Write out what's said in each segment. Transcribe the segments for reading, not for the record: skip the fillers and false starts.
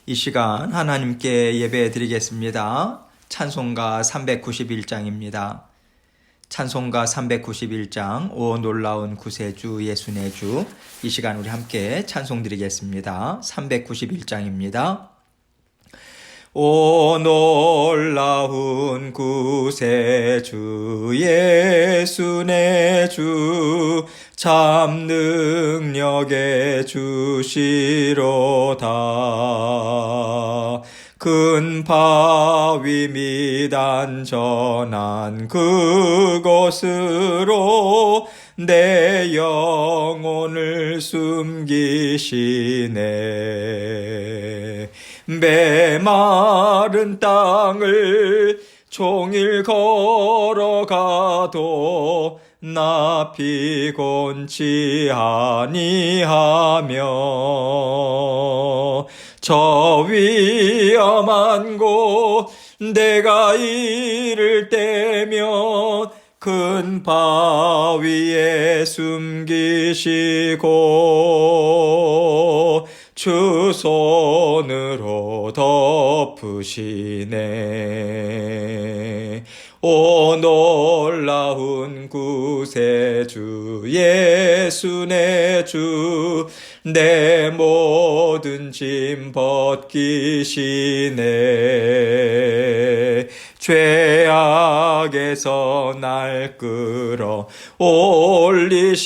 이 시간 하나님께 예배 드리겠습니다. 찬송가 391장입니다. 찬송가 391장 오 놀라운 구세주 예수의 주. 이 시간 우리 함께 찬송 드리겠습니다. 391장입니다. 오 놀라운 구세주 예수 내 주 참 능력의 주시로다. 큰 바위 및 안전한 그곳으로 내 영혼을 숨기시네. 메마른 땅을 종일 걸어가도 나 피곤치 아니하며 저 위험한 곳 내가 이를 때면 큰 바위에 숨기시고 주 손으로 덮으시네. 오 놀라운 구세주 예수 내 주 내 모든 짐 벗기시네. 죄악에서 날 끌어 올리시며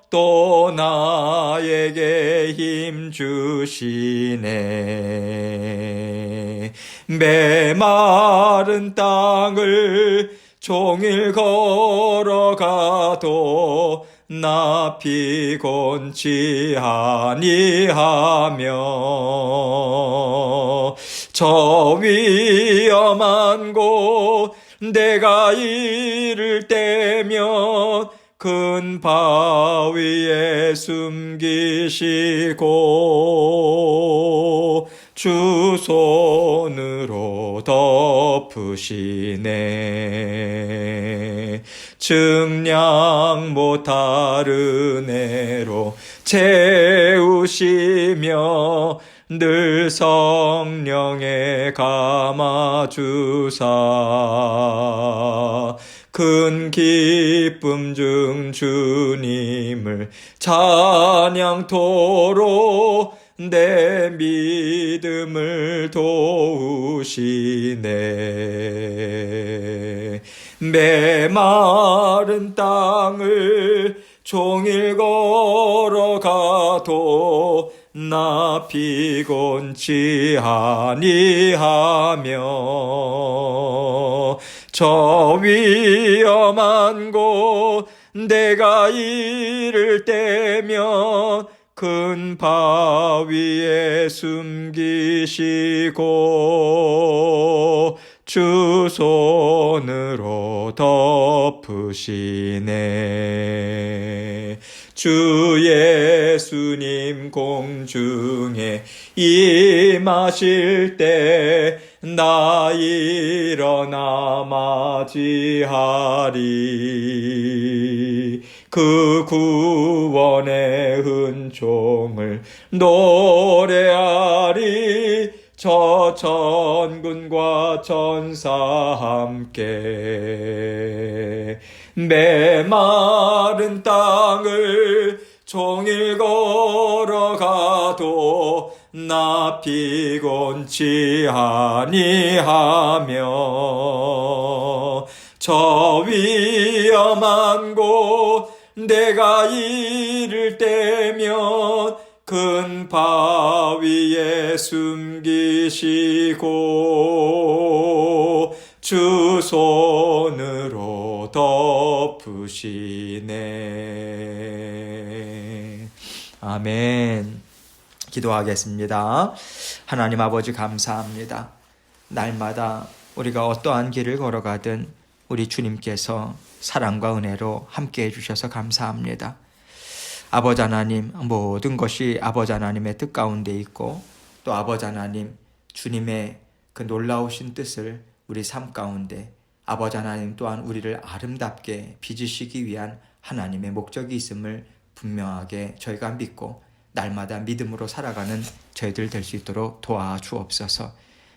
또 나에게 힘 주시네. 메마른 땅을 종일 걸어가도 나 피곤치 아니하며 저 위험한 곳 내가 이를 때면 큰 바위에 숨기시고 주 손으로 덮으시네. 증량 못하는 애로 채우시며 늘 성령에 감아주사 큰 기쁨 중 주님을 찬양토록 내 믿음을 도우시네. 메마른 땅을 종일 걸어가도 나 피곤치 아니하며 저 위험한 곳 내가 이를 때면 큰 바위에 숨기시고 주 손으로 덮으시네. 주 예수님 공중에 임하실 때 나 일어나 맞이하리. 그 구원의 은총을 노래하리. 저 천군과 천사 함께 메마른 땅을 종일 걸어가도 나 피곤치 아니하며 저 위험한 곳 내가 이를 때면 큰 바위에 숨기시고 주 손으로 덮으시네. 아멘. 기도하겠습니다. 하나님 아버지 감사합니다. 날마다 우리가 어떠한 길을 걸어가든 우리 주님께서 사랑과 은혜로 함께해 주셔서 감사합니다. 아버지 하나님, 모든 것이 아버지 하나님의 뜻 가운데 있고 또 아버지 하나님 주님의 그 놀라우신 뜻을 우리 삶 가운데 아버지 하나님 또한 우리를 아름답게 빚으시기 위한 하나님의 목적이 있음을 분명하게 저희가 믿고 날마다 믿음으로 살아가는 저희들 될 수 있도록 도와주옵소서.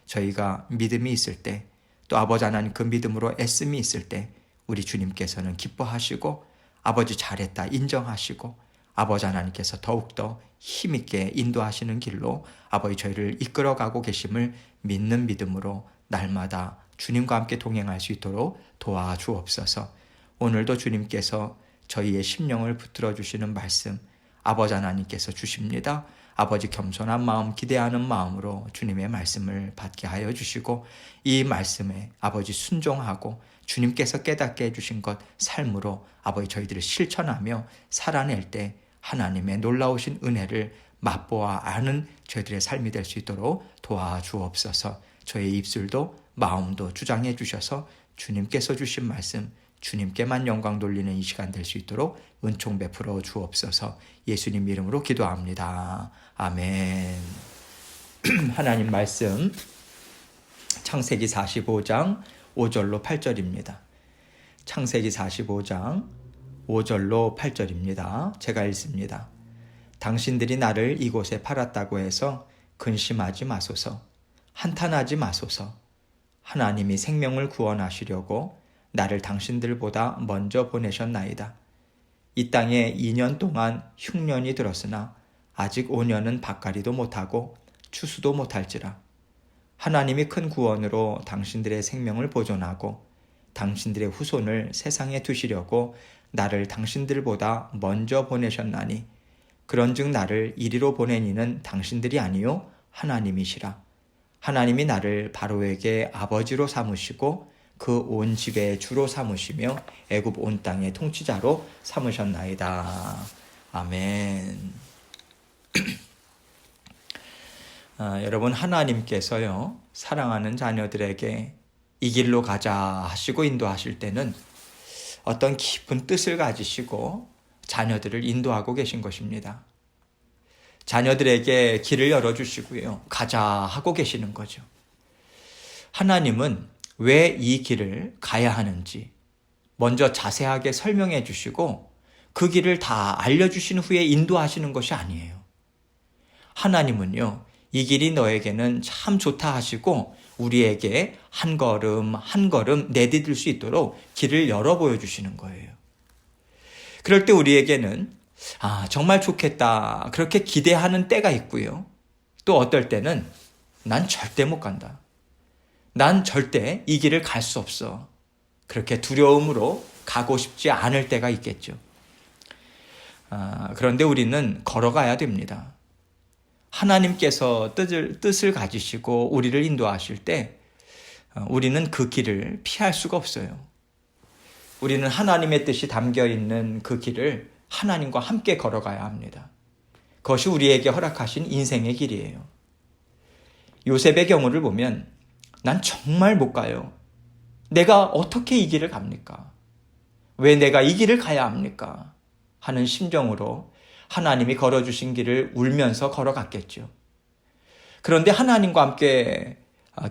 저희가 믿음이 있을 때, 또 아버지 하나님 그 믿음으로 애씀이 있을 때 우리 주님께서는 기뻐하시고 아버지 잘했다 인정하시고 아버지 하나님께서 더욱더 힘있게 인도하시는 길로 아버지 저희를 이끌어가고 계심을 믿는 믿음으로 날마다 주님과 함께 동행할 수 있도록 도와주옵소서. 오늘도 주님께서 저희의 심령을 붙들어 주시는 말씀 아버지 하나님께서 주십니다. 아버지 겸손한 마음, 기대하는 마음으로 주님의 말씀을 받게 하여 주시고 이 말씀에 아버지 순종하고 주님께서 깨닫게 해주신 것 삶으로 아버지 저희들을 실천하며 살아낼 때 하나님의 놀라우신 은혜를 맛보아 아는 저희들의 삶이 될 수 있도록 도와주옵소서. 저의 입술도 마음도 주장해 주셔서 주님께서 주신 말씀 주님께만 영광 돌리는 이 시간 될 수 있도록 은총 베풀어 주옵소서. 예수님 이름으로 기도합니다. 아멘. 하나님 말씀 창세기 45장 5절로 8절입니다. 창세기 45장 5절로 8절입니다. 제가 읽습니다. 당신들이 나를 이곳에 팔았다고 해서 근심하지 마소서. 한탄하지 마소서. 하나님이 생명을 구원하시려고 나를 당신들보다 먼저 보내셨나이다. 이 땅에 2년 동안 흉년이 들었으나 아직 5년은 밭갈이도 못하고 추수도 못할지라. 하나님이 큰 구원으로 당신들의 생명을 보존하고 당신들의 후손을 세상에 두시려고 나를 당신들보다 먼저 보내셨나니 그런즉 나를 이리로 보낸 이는 당신들이 아니요 하나님이시라. 하나님이 나를 바로에게 아버지로 삼으시고 그 온 집의 주로 삼으시며 애굽 온 땅의 통치자로 삼으셨나이다. 아멘. 여러분 하나님께서요 사랑하는 자녀들에게 이 길로 가자 하시고 인도하실 때는 어떤 깊은 뜻을 가지시고 자녀들을 인도하고 계신 것입니다. 자녀들에게 길을 열어주시고요 가자 하고 계시는 거죠. 하나님은 왜 이 길을 가야 하는지 먼저 자세하게 설명해 주시고 그 길을 다 알려주신 후에 인도하시는 것이 아니에요. 하나님은요 이 길이 너에게는 참 좋다 하시고 우리에게 한 걸음 한 걸음 내디딜 수 있도록 길을 열어 보여주시는 거예요. 그럴 때 우리에게는 정말 좋겠다 그렇게 기대하는 때가 있고요. 또 어떨 때는 난 절대 못 간다. 난 절대 이 길을 갈 수 없어. 그렇게 두려움으로 가고 싶지 않을 때가 있겠죠. 그런데 우리는 걸어가야 됩니다. 하나님께서 뜻을 가지시고 우리를 인도하실 때 우리는 그 길을 피할 수가 없어요. 우리는 하나님의 뜻이 담겨있는 그 길을 하나님과 함께 걸어가야 합니다. 그것이 우리에게 허락하신 인생의 길이에요. 요셉의 경우를 보면 난 정말 못 가요. 내가 어떻게 이 길을 갑니까? 왜 내가 이 길을 가야 합니까? 하는 심정으로 하나님이 걸어주신 길을 울면서 걸어갔겠죠. 그런데 하나님과 함께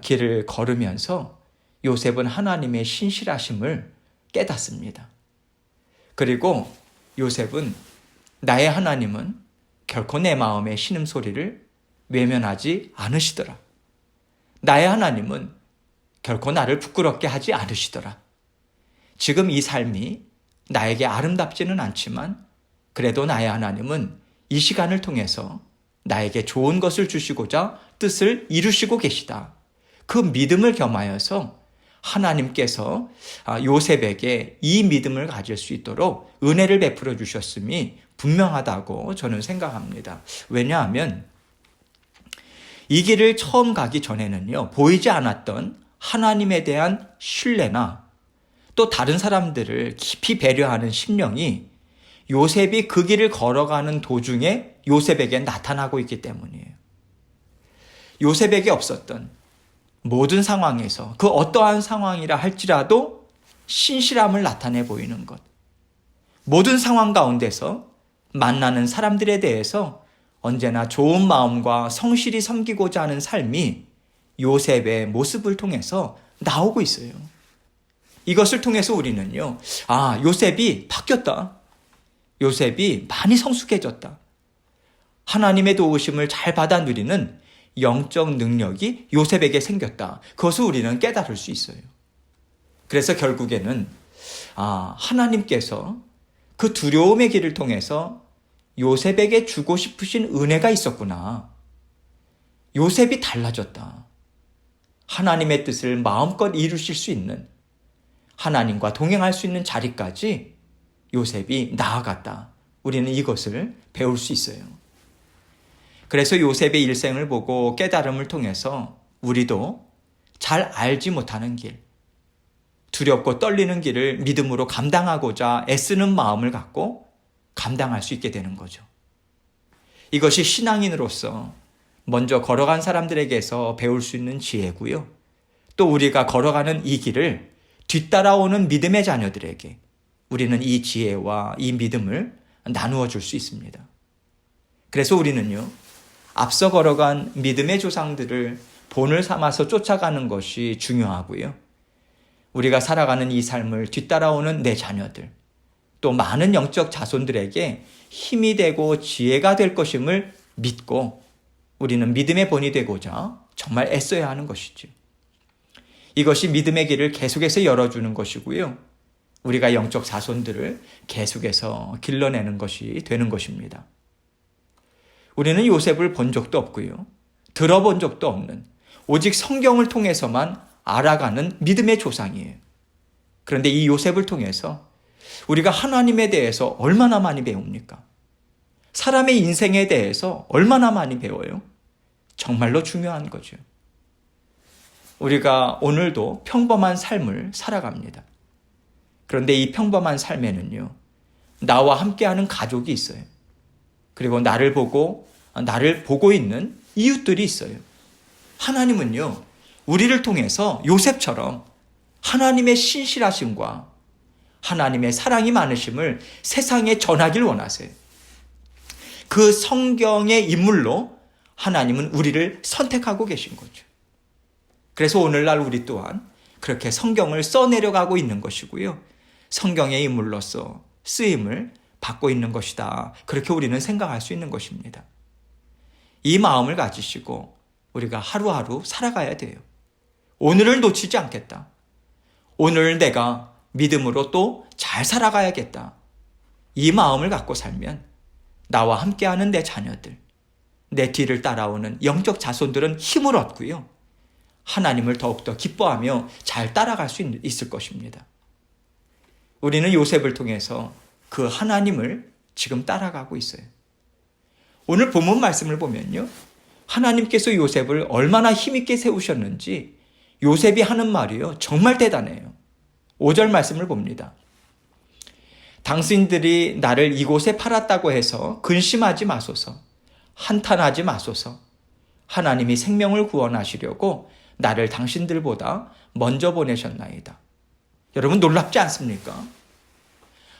길을 걸으면서 요셉은 하나님의 신실하심을 깨닫습니다. 그리고 요셉은 나의 하나님은 결코 내 마음의 신음소리를 외면하지 않으시더라. 나의 하나님은 결코 나를 부끄럽게 하지 않으시더라. 지금 이 삶이 나에게 아름답지는 않지만 그래도 나의 하나님은 이 시간을 통해서 나에게 좋은 것을 주시고자 뜻을 이루시고 계시다. 그 믿음을 겸하여서 하나님께서 요셉에게 이 믿음을 가질 수 있도록 은혜를 베풀어 주셨음이 분명하다고 저는 생각합니다. 왜냐하면 이 길을 처음 가기 전에는요, 보이지 않았던 하나님에 대한 신뢰나 또 다른 사람들을 깊이 배려하는 심령이 요셉이 그 길을 걸어가는 도중에 요셉에게 나타나고 있기 때문이에요. 요셉에게 없었던 모든 상황에서 그 어떠한 상황이라 할지라도 신실함을 나타내 보이는 것. 모든 상황 가운데서 만나는 사람들에 대해서 언제나 좋은 마음과 성실히 섬기고자 하는 삶이 요셉의 모습을 통해서 나오고 있어요. 이것을 통해서 우리는요, 요셉이 바뀌었다. 요셉이 많이 성숙해졌다. 하나님의 도우심을 잘 받아 누리는 영적 능력이 요셉에게 생겼다. 그것을 우리는 깨달을 수 있어요. 그래서 결국에는 하나님께서 그 두려움의 길을 통해서 요셉에게 주고 싶으신 은혜가 있었구나. 요셉이 달라졌다. 하나님의 뜻을 마음껏 이루실 수 있는, 하나님과 동행할 수 있는 자리까지 요셉이 나아갔다. 우리는 이것을 배울 수 있어요. 그래서 요셉의 일생을 보고 깨달음을 통해서 우리도 잘 알지 못하는 길, 두렵고 떨리는 길을 믿음으로 감당하고자 애쓰는 마음을 갖고 감당할 수 있게 되는 거죠. 이것이 신앙인으로서 먼저 걸어간 사람들에게서 배울 수 있는 지혜고요. 또 우리가 걸어가는 이 길을 뒤따라오는 믿음의 자녀들에게 우리는 이 지혜와 이 믿음을 나누어 줄 수 있습니다. 그래서 우리는요, 앞서 걸어간 믿음의 조상들을 본을 삼아서 쫓아가는 것이 중요하고요. 우리가 살아가는 이 삶을 뒤따라오는 내 자녀들, 또 많은 영적 자손들에게 힘이 되고 지혜가 될 것임을 믿고 우리는 믿음의 본이 되고자 정말 애써야 하는 것이죠. 이것이 믿음의 길을 계속해서 열어주는 것이고요. 우리가 영적 자손들을 계속해서 길러내는 것이 되는 것입니다. 우리는 요셉을 본 적도 없고요. 들어본 적도 없는, 오직 성경을 통해서만 알아가는 믿음의 조상이에요. 그런데 이 요셉을 통해서 우리가 하나님에 대해서 얼마나 많이 배웁니까? 사람의 인생에 대해서 얼마나 많이 배워요? 정말로 중요한 거죠. 우리가 오늘도 평범한 삶을 살아갑니다. 그런데 이 평범한 삶에는요, 나와 함께하는 가족이 있어요. 그리고 나를 보고 있는 이웃들이 있어요. 하나님은요, 우리를 통해서 요셉처럼 하나님의 신실하심과 하나님의 사랑이 많으심을 세상에 전하길 원하세요. 그 성경의 인물로 하나님은 우리를 선택하고 계신 거죠. 그래서 오늘날 우리 또한 그렇게 성경을 써내려가고 있는 것이고요. 성경의 인물로서 쓰임을 받고 있는 것이다. 그렇게 우리는 생각할 수 있는 것입니다. 이 마음을 가지시고 우리가 하루하루 살아가야 돼요. 오늘을 놓치지 않겠다. 오늘 내가 믿음으로 또 잘 살아가야겠다. 이 마음을 갖고 살면 나와 함께하는 내 자녀들, 내 뒤를 따라오는 영적 자손들은 힘을 얻고요. 하나님을 더욱더 기뻐하며 잘 따라갈 수 있을 것입니다. 우리는 요셉을 통해서 그 하나님을 지금 따라가고 있어요. 오늘 본문 말씀을 보면요, 하나님께서 요셉을 얼마나 힘있게 세우셨는지 요셉이 하는 말이요, 정말 대단해요. 5절 말씀을 봅니다. 당신들이 나를 이곳에 팔았다고 해서 근심하지 마소서, 한탄하지 마소서. 하나님이 생명을 구원하시려고 나를 당신들보다 먼저 보내셨나이다. 여러분, 놀랍지 않습니까?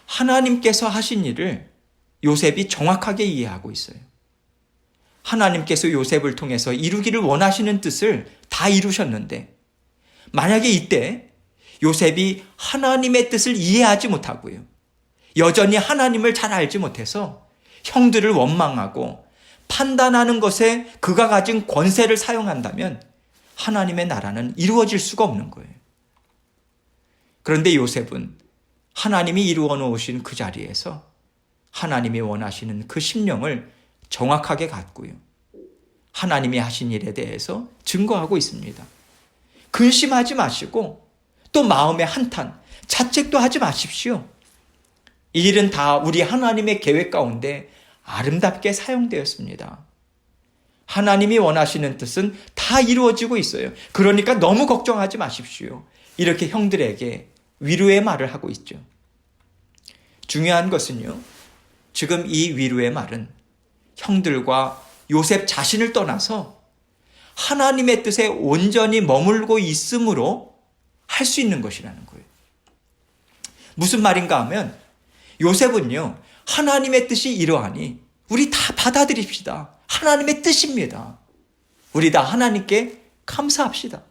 하나님께서 하신 일을 요셉이 정확하게 이해하고 있어요. 하나님께서 요셉을 통해서 이루기를 원하시는 뜻을 다 이루셨는데, 만약에 이때 요셉이 하나님의 뜻을 이해하지 못하고요, 여전히 하나님을 잘 알지 못해서 형들을 원망하고 판단하는 것에 그가 가진 권세를 사용한다면 하나님의 나라는 이루어질 수가 없는 거예요. 그런데 요셉은 하나님이 이루어 놓으신 그 자리에서 하나님이 원하시는 그 심령을 정확하게 갖고요, 하나님이 하신 일에 대해서 증거하고 있습니다. 근심하지 마시고 또 마음의 한탄, 자책도 하지 마십시오. 이 일은 다 우리 하나님의 계획 가운데 아름답게 사용되었습니다. 하나님이 원하시는 뜻은 다 이루어지고 있어요. 그러니까 너무 걱정하지 마십시오. 이렇게 형들에게 위로의 말을 하고 있죠. 중요한 것은요, 지금 이 위로의 말은 형들과 요셉 자신을 떠나서 하나님의 뜻에 온전히 머물고 있음으로 할 수 있는 것이라는 거예요. 무슨 말인가 하면 요셉은요, 하나님의 뜻이 이러하니 우리 다 받아들입시다. 하나님의 뜻입니다. 우리 다 하나님께 감사합시다.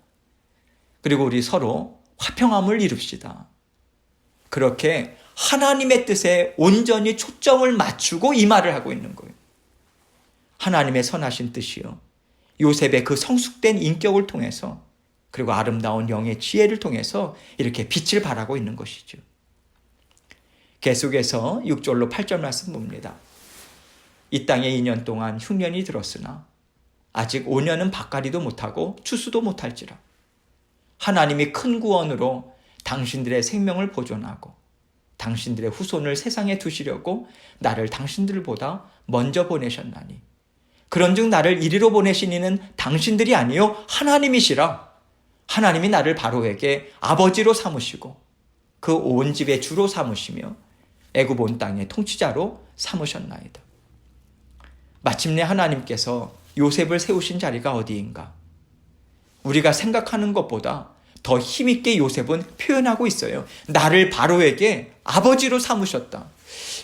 그리고 우리 서로 화평함을 이룹시다. 그렇게 하나님의 뜻에 온전히 초점을 맞추고 이 말을 하고 있는 거예요. 하나님의 선하신 뜻이요, 요셉의 그 성숙된 인격을 통해서, 그리고 아름다운 영의 지혜를 통해서 이렇게 빛을 발하고 있는 것이죠. 계속해서 6절로 8절 말씀 봅니다. 이 땅에 2년 동안 흉년이 들었으나 아직 5년은 밭갈이도 못하고 추수도 못할지라. 하나님이 큰 구원으로 당신들의 생명을 보존하고 당신들의 후손을 세상에 두시려고 나를 당신들보다 먼저 보내셨나니, 그런즉 나를 이리로 보내신 이는 당신들이 아니요 하나님이시라. 하나님이 나를 바로에게 아버지로 삼으시고 그 온 집의 주로 삼으시며 애굽 온 땅의 통치자로 삼으셨나이다. 마침내 하나님께서 요셉을 세우신 자리가 어디인가? 우리가 생각하는 것보다 더 힘있게 요셉은 표현하고 있어요. 나를 바로에게 아버지로 삼으셨다.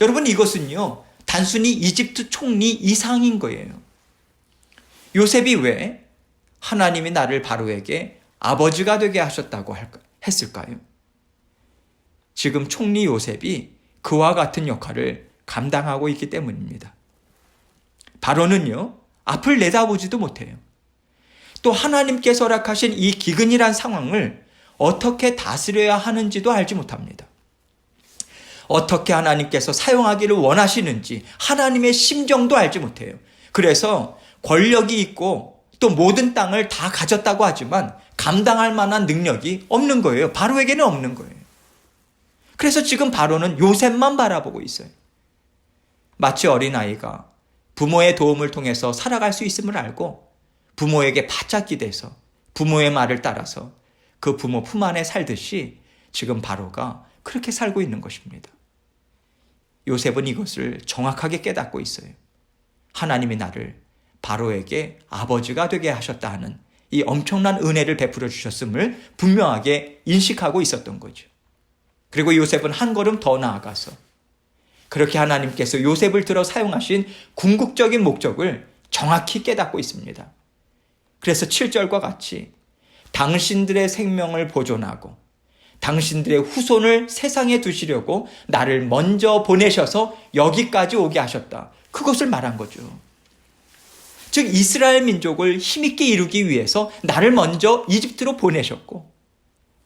여러분, 이것은요, 단순히 이집트 총리 이상인 거예요. 요셉이 왜 하나님이 나를 바로에게 아버지가 되게 하셨다고 했을까요? 지금 총리 요셉이 그와 같은 역할을 감당하고 있기 때문입니다. 바로는요, 앞을 내다보지도 못해요. 또 하나님께서 허락하신 이 기근이란 상황을 어떻게 다스려야 하는지도 알지 못합니다. 어떻게 하나님께서 사용하기를 원하시는지 하나님의 심정도 알지 못해요. 그래서 권력이 있고 또 모든 땅을 다 가졌다고 하지만 감당할 만한 능력이 없는 거예요. 바로에게는 없는 거예요. 그래서 지금 바로는 요셉만 바라보고 있어요. 마치 어린아이가 부모의 도움을 통해서 살아갈 수 있음을 알고 부모에게 바짝 기대서 부모의 말을 따라서 그 부모 품 안에 살듯이 지금 바로가 그렇게 살고 있는 것입니다. 요셉은 이것을 정확하게 깨닫고 있어요. 하나님이 나를 바로에게 아버지가 되게 하셨다 하는 이 엄청난 은혜를 베풀어 주셨음을 분명하게 인식하고 있었던 거죠. 그리고 요셉은 한 걸음 더 나아가서 그렇게 하나님께서 요셉을 들어 사용하신 궁극적인 목적을 정확히 깨닫고 있습니다. 그래서 7절과 같이 당신들의 생명을 보존하고 당신들의 후손을 세상에 두시려고 나를 먼저 보내셔서 여기까지 오게 하셨다. 그것을 말한 거죠. 즉 이스라엘 민족을 힘있게 이루기 위해서 나를 먼저 이집트로 보내셨고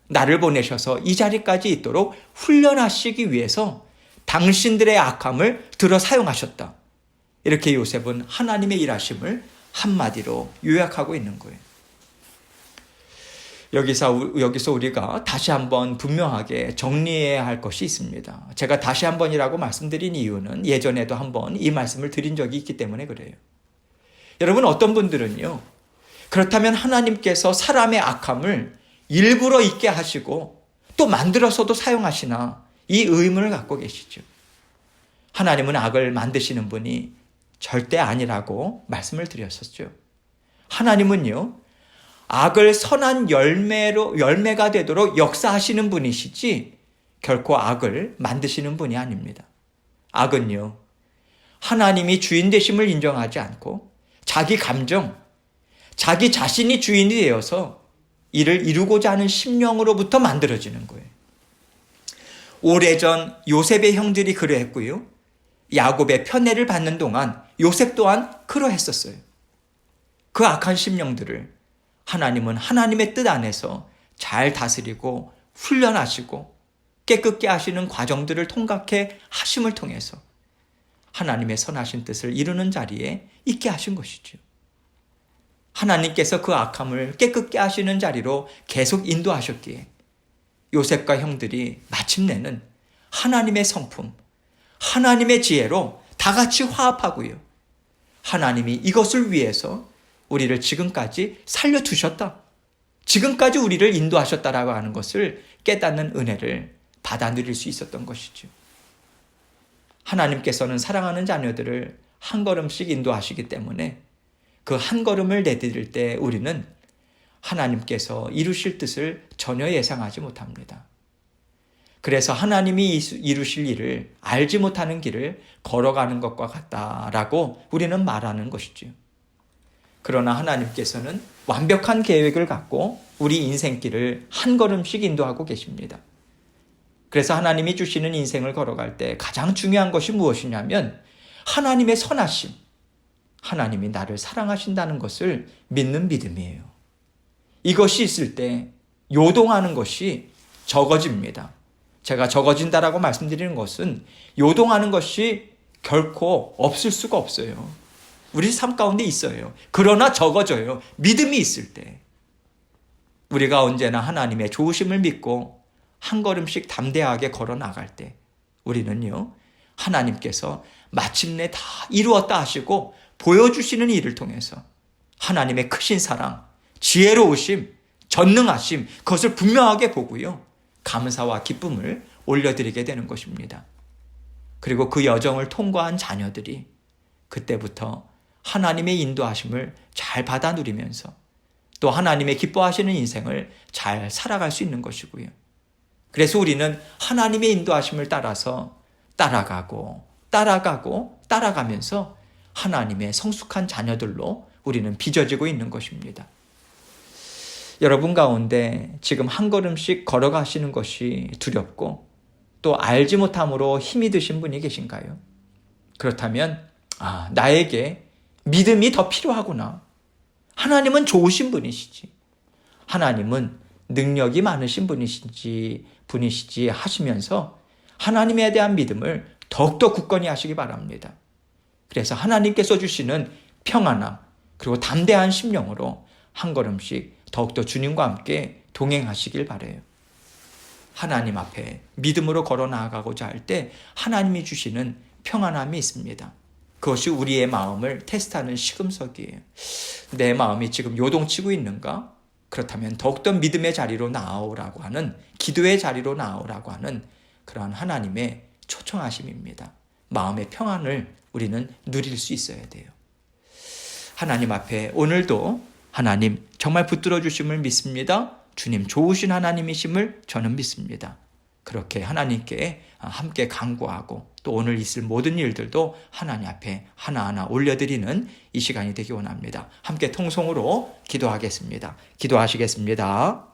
나를 보내셔서 이 자리까지 있도록 훈련하시기 위해서 당신들의 악함을 들어 사용하셨다. 이렇게 요셉은 하나님의 일하심을 한마디로 요약하고 있는 거예요. 여기서 우리가 다시 한번 분명하게 정리해야 할 것이 있습니다. 제가 다시 한번이라고 말씀드린 이유는 예전에도 한번 이 말씀을 드린 적이 있기 때문에 그래요. 여러분, 어떤 분들은요, 그렇다면 하나님께서 사람의 악함을 일부러 있게 하시고 또 만들어서도 사용하시나, 이 의문을 갖고 계시죠. 하나님은 악을 만드시는 분이 절대 아니라고 말씀을 드렸었죠. 하나님은요, 악을 선한 열매가 되도록 역사하시는 분이시지 결코 악을 만드시는 분이 아닙니다. 악은요, 하나님이 주인 되심을 인정하지 않고 자기 감정, 자기 자신이 주인이 되어서 이를 이루고자 하는 심령으로부터 만들어지는 거예요. 오래전 요셉의 형들이 그러했고요. 야곱의 편애를 받는 동안 요셉 또한 그러했었어요. 그 악한 심령들을 하나님은 하나님의 뜻 안에서 잘 다스리고 훈련하시고 깨끗게 하시는 과정들을 통각해 하심을 통해서 하나님의 선하신 뜻을 이루는 자리에 있게 하신 것이죠. 하나님께서 그 악함을 깨끗게 하시는 자리로 계속 인도하셨기에 요셉과 형들이 마침내는 하나님의 성품, 하나님의 지혜로 다 같이 화합하고요. 하나님이 이것을 위해서 우리를 지금까지 살려두셨다. 지금까지 우리를 인도하셨다라고 하는 것을 깨닫는 은혜를 받아 누릴 수 있었던 것이죠. 하나님께서는 사랑하는 자녀들을 한 걸음씩 인도하시기 때문에 그 한 걸음을 내디딜 때 우리는 하나님께서 이루실 뜻을 전혀 예상하지 못합니다. 그래서 하나님이 이루실 일을 알지 못하는 길을 걸어가는 것과 같다라고 우리는 말하는 것이죠. 그러나 하나님께서는 완벽한 계획을 갖고 우리 인생길을 한 걸음씩 인도하고 계십니다. 그래서 하나님이 주시는 인생을 걸어갈 때 가장 중요한 것이 무엇이냐면 하나님의 선하심, 하나님이 나를 사랑하신다는 것을 믿는 믿음이에요. 이것이 있을 때 요동하는 것이 적어집니다. 제가 적어진다라고 말씀드리는 것은 요동하는 것이 결코 없을 수가 없어요. 우리 삶 가운데 있어요. 그러나 적어져요. 믿음이 있을 때. 우리가 언제나 하나님의 좋으심을 믿고 한 걸음씩 담대하게 걸어 나갈 때 우리는요, 하나님께서 마침내 다 이루었다 하시고 보여주시는 일을 통해서 하나님의 크신 사랑, 지혜로우심, 전능하심, 그것을 분명하게 보고요, 감사와 기쁨을 올려드리게 되는 것입니다. 그리고 그 여정을 통과한 자녀들이 그때부터 하나님의 인도하심을 잘 받아 누리면서 또 하나님의 기뻐하시는 인생을 잘 살아갈 수 있는 것이고요. 그래서 우리는 하나님의 인도하심을 따라서 따라가면서 하나님의 성숙한 자녀들로 우리는 빚어지고 있는 것입니다. 여러분 가운데 지금 한 걸음씩 걸어가시는 것이 두렵고 또 알지 못함으로 힘이 드신 분이 계신가요? 그렇다면 나에게 믿음이 더 필요하구나. 하나님은 좋으신 분이시지. 하나님은 능력이 많으신 분이시지 하시면서 하나님에 대한 믿음을 더욱더 굳건히 하시기 바랍니다. 그래서 하나님께서 주시는 평안함 그리고 담대한 심령으로 한 걸음씩 더욱더 주님과 함께 동행하시길 바라요. 하나님 앞에 믿음으로 걸어 나아가고자 할 때 하나님이 주시는 평안함이 있습니다. 그것이 우리의 마음을 테스트하는 시금석이에요. 내 마음이 지금 요동치고 있는가? 그렇다면 더욱더 믿음의 자리로 나아오라고 하는, 기도의 자리로 나아오라고 하는 그러한 하나님의 초청하심입니다. 마음의 평안을 우리는 누릴 수 있어야 돼요. 하나님 앞에 오늘도 하나님 정말 붙들어 주심을 믿습니다. 주님 좋으신 하나님이심을 저는 믿습니다. 그렇게 하나님께 함께 간구하고 또 오늘 있을 모든 일들도 하나님 앞에 하나하나 올려드리는 이 시간이 되기 원합니다. 함께 통성으로 기도하겠습니다. 기도하시겠습니다.